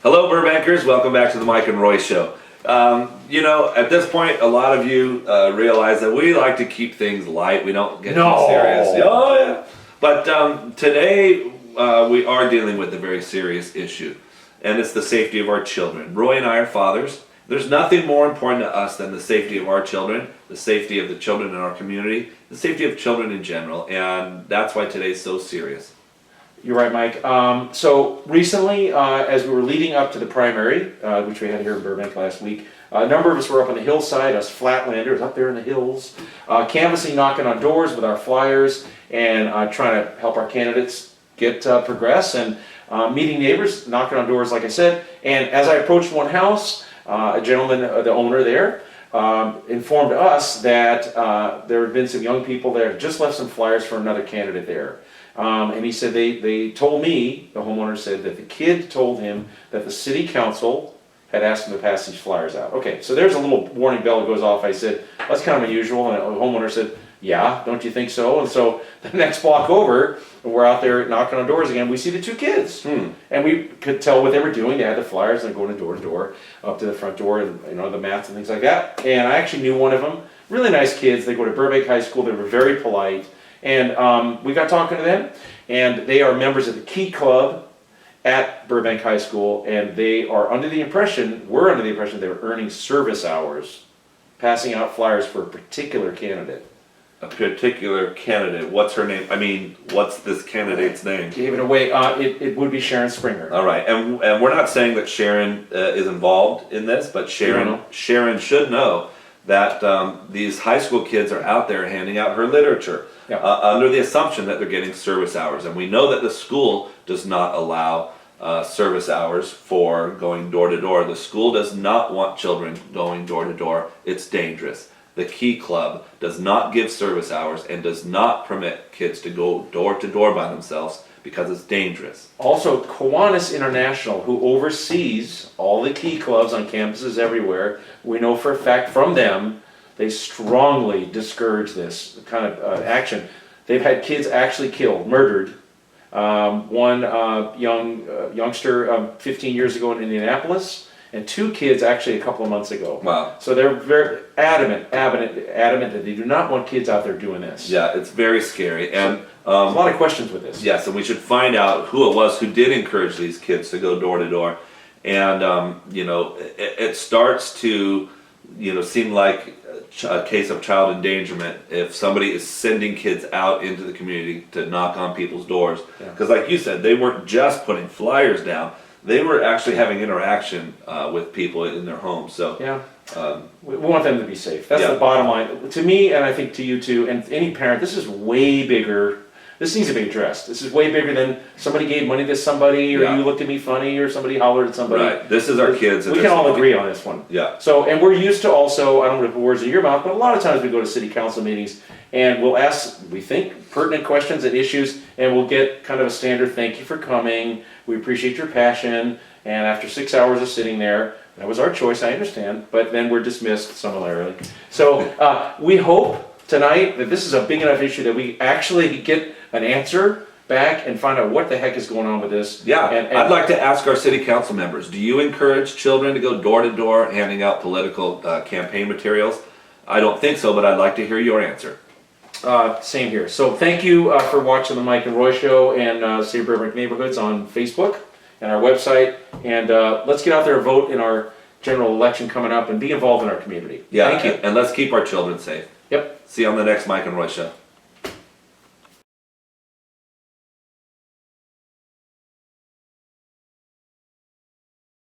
Hello, Burbankers. Welcome back to the Mike and Roy Show. At this point, a lot of you realize that we like to keep things light. We don't get too serious. Oh, yeah. But today, we are dealing with a very serious issue, and it's the safety of our children. Roy and I are fathers. There's nothing more important to us than the safety of our children, the safety of the children in our community, the safety of children in general, and that's why today's so serious. You're right, Mike. So recently, as we were leading up to the primary, which we had here in Burbank last week, a number of us were up on the hillside, us flatlanders up there in the hills, canvassing, knocking on doors with our flyers, and trying to help our candidates get progress, and meeting neighbors, knocking on doors, like I said. And as I approached one house, a gentleman, the owner there, informed us that there had been some young people there, had just left some flyers for another candidate there. And he said they told me, the homeowner said, that the kid told him that the city council had asked him to pass these flyers out. Okay, so there's a little warning bell that goes off. I said, that's kind of unusual. And the homeowner said, yeah, don't you think so? And so the next block over, we're out there knocking on doors again, we see the two kids. And we could tell what they were doing. They had the flyers and going door to door, up to the front door, and the mats and things like that. And I actually knew one of them. Really nice kids. They go to Burbank High School. They were very polite. And we got talking to them, and they are members of the Key Club at Burbank High School, and they are under the impression, they were earning service hours, passing out flyers for a particular candidate. A particular candidate. What's her name? I mean, what's this candidate's name? Gave it away. It would be Sharon Springer. All right, and we're not saying that Sharon is involved in this, but Sharon should know that these high school kids are out there handing out her literature. Yeah. Under the assumption that they're getting service hours. And we know that the school does not allow service hours for going door to door. The school does not want children going door to door. It's dangerous. The Key Club does not give service hours and does not permit kids to go door to door by themselves because it's dangerous. Also, Kiwanis International, who oversees all the Key Clubs on campuses everywhere, we know for a fact from them, they strongly discourage this kind of action. They've had kids actually killed, murdered. One youngster 15 years ago in Indianapolis, and two kids actually a couple of months ago. Wow. So they're very adamant that they do not want kids out there doing this. Yeah, it's very scary. And a lot of questions with this. Yes, and we should find out who it was who did encourage these kids to go door to door. And, it starts to, seem like a case of child endangerment if somebody is sending kids out into the community to knock on people's doors. Because like you said, they weren't just putting flyers down, they were actually having interaction with people in their homes. So yeah, we want them to be safe. That's the bottom line. To me, and I think to you too, and any parent, this is way bigger. This needs to be addressed. This is way bigger than somebody gave money to somebody, or you looked at me funny, or somebody hollered at somebody. Right. This is our kids. We can all agree on this one. Yeah. So, and we're used to also, I don't want to put words in your mouth, but a lot of times we go to city council meetings and we'll ask, we think, pertinent questions and issues, and we'll get kind of a standard, thank you for coming, we appreciate your passion, and after 6 hours of sitting there, that was our choice, I understand, but then we're dismissed summarily. So we hope tonight that this is a big enough issue that we actually get an answer back and find out what the heck is going on with this. Yeah, and I'd like to ask our city council members, do you encourage children to go door to door handing out political campaign materials? I don't think so, but I'd like to hear your answer. Same here. So thank you for watching the Mike and Roy Show and Save Burbank Neighborhoods on Facebook and our website. And let's get out there and vote in our general election coming up and be involved in our community. Yeah, thank you. And let's keep our children safe. Yep. See you on the next Mike and Roy Show.